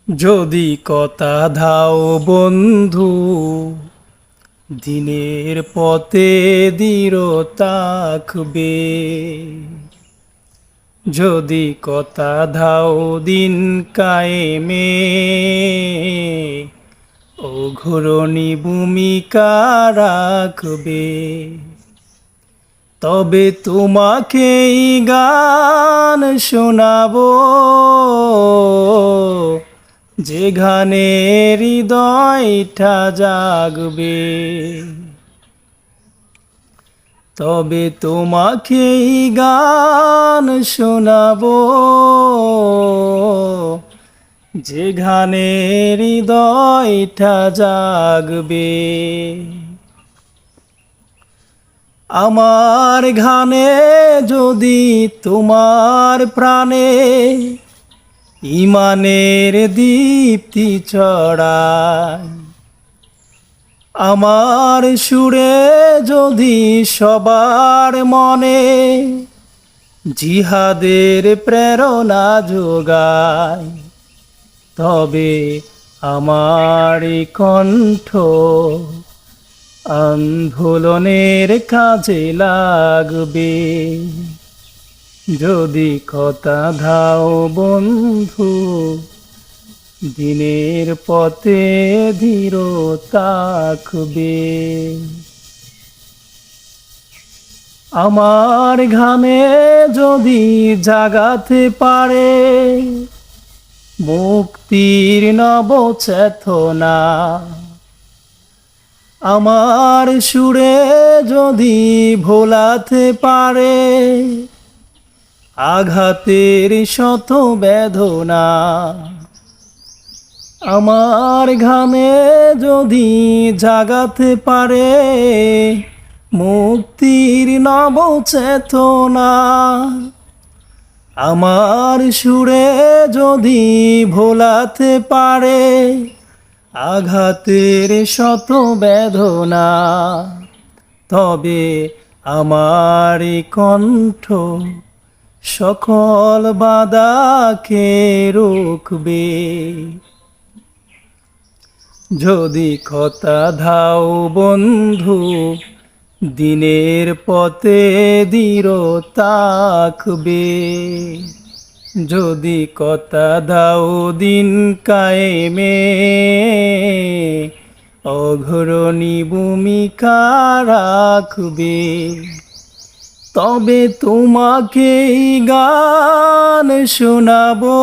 যদি কথা দাও বন্ধু, দিনের পথে দৃঢ় থাকবে। যদি কথা দাও দিন কায়েমে, অঘরণী ভূমিকা রাখবে। তবে তোমাকেই গান শোনাবো, যে গানে হৃদয়টা জাগবে। তবে তোমাকেই গান শোনাবো, যে গানে হৃদয়টা জাগবে। আমার গানে যদি তোমার প্রাণে ইমানের দীপ্তি ছড়ায়, আমার সুরে যদি সবার মনে জিহাদের প্রেরণা যোগায়, তবে আমার এই কণ্ঠ আন্দোলনের কাজে লাগবে। যদি কথা দাও বন্ধু, দিনের পথে ধীর থাকবে। আমার ঘামে যদি জাগাতে পারে মুক্তির নব চেতনা, আমার সুরে যদি ভোলাতে পারে আঘাতের শত বেদনা, আমার ঘামে যদি জাগাতে পারে মুক্তির নব চেতনা, আমার সুরে যদি ভোলাতে পারে আঘাতের শত বেদনা, তবে আমার কণ্ঠ সকল বাধাকে রুখবে। যদি কথা দাও বন্ধু, দিনের পথে দৃঢ় থাকবে। যদি কথা দাও দিন কায়েমে, অঘরণী ভূমিকা রাখবে। তবে তোমাকেই গান শোনাবো,